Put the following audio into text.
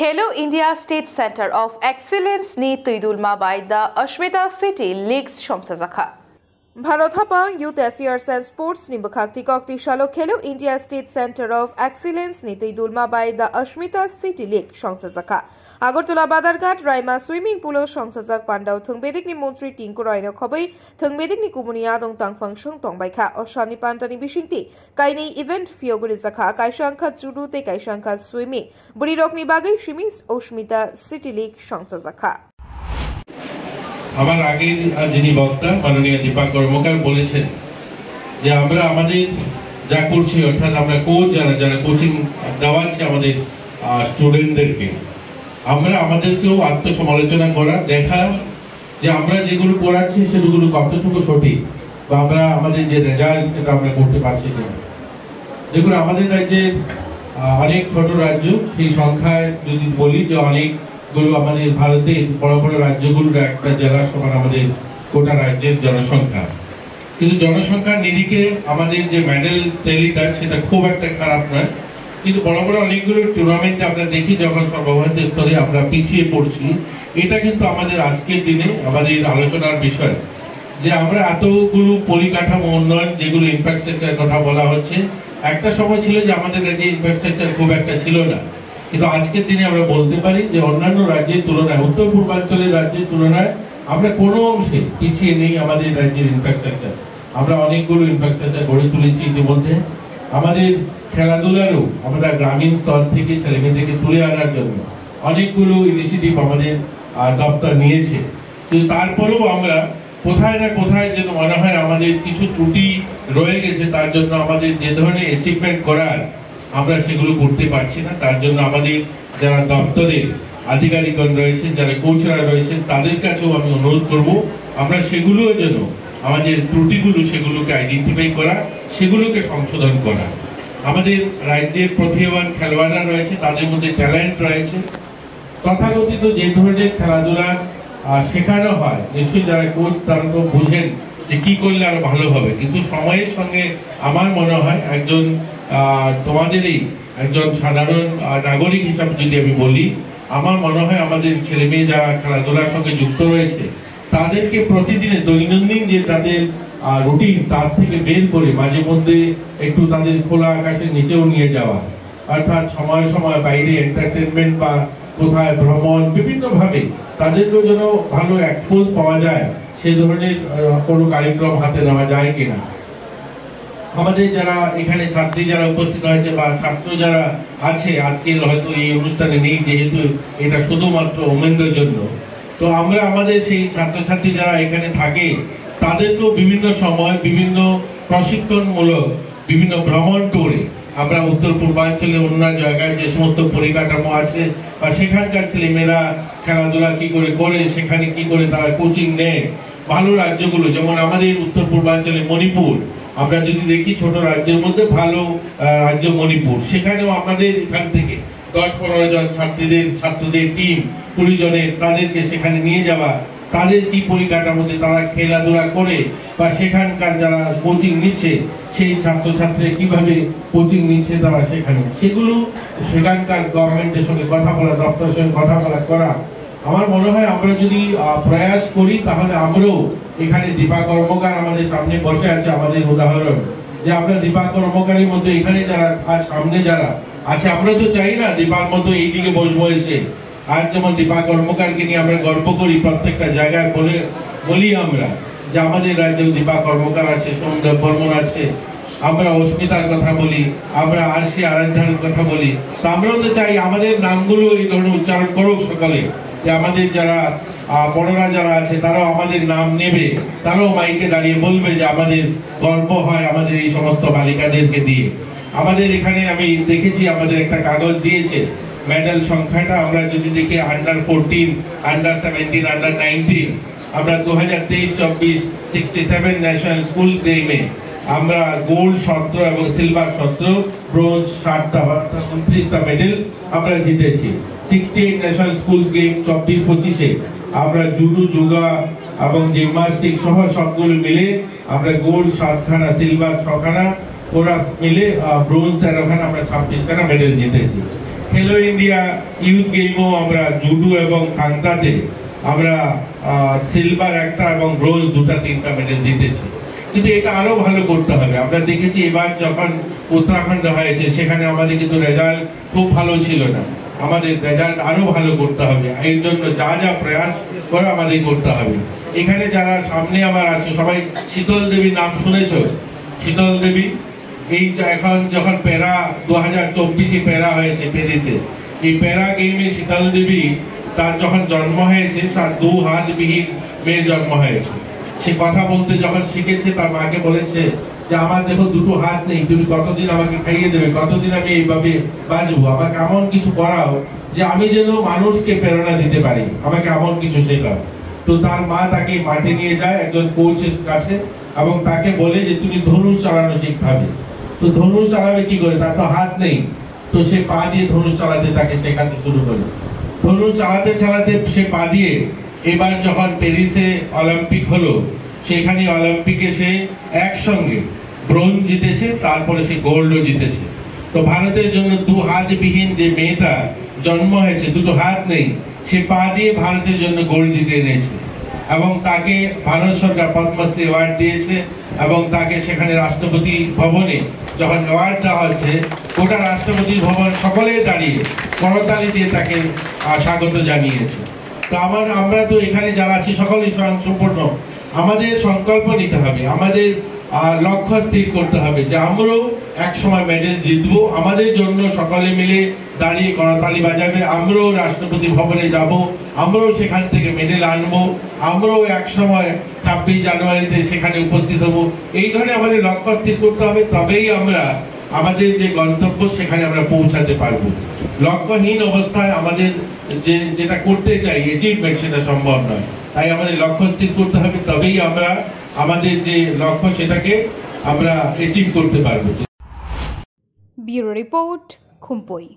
Khelo India State Center of Excellence ni Tuidulma by the Ashmita City Leagues Shongsa Bharat Hapang Youth Affairs and Sports ni Bukhakti Kokti Shalo Khelo India State Center of Excellence ni Tuidulma by the Ashmita City League Shongsa Agartala Badarghat Raima Swimming Pool Shongsa Pandao Thungbedik ni Montri Tinku Roino Khobei Thungbedik ni Kumunia Dong Tangfang Shong Tongbaika Oshani Pantani Bishingti Kaini Event Fioguri Zaka Kaishanka Judu Te Kaishanka Swimming Burirok ni Bagai Shimis Ashmita City League Shongsa আমার আগে যিনি বক্তা মাননীয় দীপক কর্মকার বলেছেন যে আমরা আমাদের যা করছি অর্থাৎ আমরা কোচ যারা কোচিং দেওয়াচ্ছি আমাদের স্টুডেন্টদেরকে আমরা আমাদেরকেও আত্মসমালোচনা করা দেখা যে আমরা যেগুলো করাচ্ছি সেগুলো কতটুকু সঠিক বা আমরা আমাদের যে রেজাল্ট সেটা আমরা করতে পারছি কিনা। দেখুন আমাদের রাজ্যে অনেক ছোট রাজ্য, সেই সংখ্যায় যদি বলি যে অনেকগুলো আমাদের ভারতের বড় বড় রাজ্যগুলোর একটা জেলা সমান আমাদের গোটা রাজ্যের জনসংখ্যা, কিন্তু জনসংখ্যার নিরিখে আমাদের যে মেডেল ট্যালিটা সেটা খুব একটা খারাপ নয়, কিন্তু বড় বড় অনেকগুলো টুর্নামেন্টে আমরা দেখি যখন সর্বভারতীয় স্তরে আমরা পিছিয়ে পড়ছি। এটা কিন্তু আমাদের আজকের দিনে আমাদের আলোচনার বিষয় যে আমরা এতগুলো পরিকাঠামো উন্নয়ন যেগুলো ইনফ্রাস্ট্রাকচার কথা বলা হচ্ছে, একটা সময় ছিল যে আমাদের রাজ্যে ইনফ্রাস্ট্রাকচার খুব একটা ছিল না, কিন্তু আজকের দিনে আমরা বলতে পারি যে অন্যান্য রাজ্যের তুলনায় উত্তর পূর্বাঞ্চলের রাজ্যের তুলনায় আমরা কোনো অংশে পিছিয়ে নেই। আমাদের রাজ্যের ইনফ্রাস্ট্রাকচার আমরা অনেকগুলো ইনফ্রাস্ট্রাকচার গড়ে তুলেছি ইতিমধ্যে। আমাদের খেলাধুলারও আমরা গ্রামীণ স্তর থেকে ছেলেমেয়েদেরকে তুলে আনার জন্য অনেকগুলো ইনিশিয়েটিভ আমাদের দপ্তর নিয়েছে, কিন্তু তারপরেও আমরা কোথায় না কোথায় যেন মনে হয় আমাদের কিছু ত্রুটি রয়ে গেছে, তার জন্য আমাদের যে ধরনের অ্যাচিভমেন্ট করার আমরা সেগুলো করতে পারছি না। তার জন্য আমাদের যারা দপ্তরের আধিকারিকগণ রয়েছে, যারা কোচরা রয়েছেন, তাদের কাছেও আমি অনুরোধ করব আমরা সেগুলোর জন্য আমাদের ত্রুটিগুলো সেগুলোকে আইডেন্টিফাই করা, সেগুলোকে সংশোধন করা। আমাদের রাজ্যের প্রতিভাবান খেলোয়াড়রা রয়েছে, তাদের মধ্যে ট্যালেন্ট রয়েছে, তথাকথিত যে ধরনের খেলাধুলা শেখানো হয় নিশ্চয়ই যারা কোচ তারা তো বুঝেন যে কি করলে আরো ভালো হবে, কিন্তু সময়ের সঙ্গে আমার মনে হয় একজন তোমাদেরই একজন সাধারণ নাগরিক হিসাবে যদি আমি বলি, আমার মনে হয় আমাদের ছেলে মেয়ে যারা খেলাধুলার সঙ্গে যুক্ত রয়েছে তাদেরকে প্রতিদিনে দৈনন্দিন যে তাদের রুটিন তার থেকে বের করে মাঝে মধ্যে একটু তাদের খোলা আকাশের নিচেও নিয়ে যাওয়া, অর্থাৎ সময় সময় বাইরে এন্টারটেনমেন্ট বা কোথায় ভ্রমণ বিভিন্ন ভাবে তাদেরকেও যেন ভালো এক্সপোজ পাওয়া যায় সেই ধরনের কোনো কার্যক্রম হাতে নেওয়া যায় কিনা। আমাদের যারা এখানে ছাত্রী যারা উপস্থিত হয়েছে বা ছাত্র যারা আছে আজকে হয়তো এই অনুষ্ঠানে নেই, যেহেতু এটা শুধুমাত্র ওমেনদের জন্য, তো আমরা আমাদের সেই ছাত্রছাত্রী যারা এখানে থাকে তাদেরকেও বিভিন্ন সময় বিভিন্ন প্রশিক্ষণমূলক বিভিন্ন ভ্রমণ ট্যুরে আমরা উত্তর পূর্বাঞ্চলে অন্য জায়গায় যে সমস্ত পরিকাঠামো আছে বা সেখানকার ছেলেমেয়েরা খেলাধুলা কি করে সেখানে কি করে তারা কোচিং নেয়, ভালো রাজ্যগুলো যেমন আমাদের উত্তর পূর্বাঞ্চলে মণিপুর, আমরা যদি দেখি ছোট রাজ্যের মধ্যে ভালো রাজ্য মণিপুর, সেখানেও আমাদের এখান থেকে 10-15 জন ছাত্রদের টিম 20 জনের তাদেরকে সেখানে নিয়ে যাওয়া, তাদের কি পরিকাঠামোতে তারা খেলাধুলা করে বা সেখানকার যারা কোচিং নিচ্ছে সেই ছাত্রছাত্রীরা কিভাবে কোচিং নিচ্ছে তারা সেগুলো সেখানকার গভর্নমেন্টের সঙ্গে কথা বলা, দপ্তরের সঙ্গে কথা বলা করা। আমার মনে হয় আমরা যদি প্রয়াস করি তাহলে আমরাও এখানে দীপা কর্মকার আমাদের সামনে বসে আছে আমাদের উদাহরণ, যে আমরা দীপা কর্মকারের মতো এখানে যারা আর সামনে যারা আছে আমরা তো চাই না দীপার মতো এইদিকে বসবো এসে। আজ যেমন দীপা কর্মকারকে নিয়ে আমরা গর্ব করি, প্রত্যেকটা জায়গায় বলি আমরা যে আমাদের রাজ্যে দীপা কর্মকার আছে, সৌমদেব বর্মন আছে, আমরা অস্মিতার কথা বলি, আমরা আরশি আরাধ্যার কথা বলি, তো আমরাও তো চাই আমাদের নামগুলো এই ধরনের উচ্চারণ করুক সকলে, যে আমাদের যারা বড়রা যারা আছে তারাও আমাদের নাম নেবে, তারাও মাইকে দাঁড়িয়ে বলবে যে আমাদের গর্ব হয় আমাদের এই সমস্ত বালিকাদেরকে দিয়ে। আমাদের এখানে আমি দেখেছি আমাদের একটা কাগজ দিয়েছে মেডেল সংখ্যাটা, আমরা যদি দেখি আন্ডার 14, আন্ডার 17, আন্ডার 19 আমরা 2023-24 67 ন্যাশনাল স্কুল গেমে আমরা গোল্ড 17 এবং সিলভার 17, ব্রোঞ্জ 60টা 29টা মেডেল আমরা জিতেছি। 68 ন্যাশনাল স্কুল গেম 24-25-এ আমরা জুডো, যোগা এবং জিমন্যাস্টিক সহ সবগুলো মিলে আমরা গোল্ড 7খানা, সিলভার 6খানা, কোরাস মিলে ব্রোঞ্জ 13খানা, আমরা 26খানা মেডেল জিতেছি। খেলো ইন্ডিয়া ইউথ গেমও আমরা জুডো এবং কান্তাতে আমরা সিলভার একটা এবং ব্রোঞ্জ দুটা তিনটা মেডেল জিতেছি। কিন্তু এটা আরো ভালো করতে হবে। আমরা দেখেছি এবার যখন উত্তরাখণ্ড হয়েছে সেখানে আমাদের কিন্তু রেজাল্ট খুব ভালো ছিল না, আমাদের রেজাল্ট আরো ভালো করতে হবে। এর জন্য যা যা প্রয়াস করে আমাদের করতে হবে। এখানে যারা সামনে আমার আছে সবাই শীতল দেবীর নাম শুনেছ? শীতল দেবী এই এখন যখন প্যারা 2024 প্যারা হয়েছে প্যারিসে, এই প্যারা গেমে শীতল দেবী তার যখন জন্ম হয়েছে তার 2 হাত বিহীন মেয়ের জন্ম হয়েছে। সে কথা বলতে যখন শিখেছে তার মাকে বলেছে যে আমার দেখো 2টো হাত নেই, তুমি কতদিন আমাকে খাইয়ে দেবে, কতদিন আমি এইভাবে বাঁচবো, আমাকে এমন কিছু করাও যে আমি যেন মানুষকে প্রেরণা দিতে পারি, আমাকে এমন কিছু শেখাও। তো তার মা তাকে মাঠে নিয়ে যায় একজন কোচের কাছে এবং তাকে বলে যে তুমি ধনুষ চালানো শিখতে। তো ধনুষ চালাবে কি করে, তার তো হাত নেই। তো সে পা দিয়ে ধনুষ চালাতে তাকে শেখাতে শুরু করে। ধনুষ চালাতে চালাতে সে পা দিয়ে এবার যখন প্যারিসে অলিম্পিক হলো সেখানে অলিম্পিকে সে একসঙ্গে ব্রোঞ্জ জিতেছে, তারপরে সে গোল্ডও জিতেছে। তো ভারতের জন্য 2 হাত বিহীন যে মেয়েটা জন্ম হয়েছে, 2টো হাত নেই, সে পা দিয়ে ভারতের জন্য গোল্ড জিতে এনেছে এবং তাকে ভারত সরকার পদ্মশ্রী অ্যাওয়ার্ড দিয়েছে এবং তাকে সেখানে রাষ্ট্রপতি ভবনে যখন অ্যাওয়ার্ড দেওয়া হচ্ছে গোটা রাষ্ট্রপতি ভবন সকলে দাঁড়িয়ে করতালি দিয়ে তাকে স্বাগত জানিয়েছে। তো আমরা তো এখানে যারা আছি সকলেই স্বয়ংসম্পূর্ণ। আমাদের সংকল্প নিতে হবে, আমাদের লক্ষ্য স্থির করতে হবে যে আমরাও একসময় মেডেল জিতবো। আমাদের জন্য সকলে মিলে দাঁড়িয়ে করতালি বাজাবে, আমরাও রাষ্ট্রপতি ভবনে যাব, আমরাও সেখান থেকে মেডেল আনবো, আমরাও একসময় 26 জানুয়ারিতে সেখানে উপস্থিত হব। এই ধরনের আমাদের লক্ষ্য স্থির করতে হবে, তবেই আমরা আমাদের যে গন্তব্য সেখানে আমরা পৌঁছাতে পারবো। লক্ষ্যহীন অবস্থায় আমাদের যেটা করতে চাই অ্যাচিভমেন্ট সেটা সম্ভব নয়। তাই আমাদের লক্ষ্য স্থির করতে হবে, তবেই আমরা আমাদের যে লক্ষ্য সেটাকে আমরা অ্যাচিভ করতে পারবো। Bureau report, খুম্পই।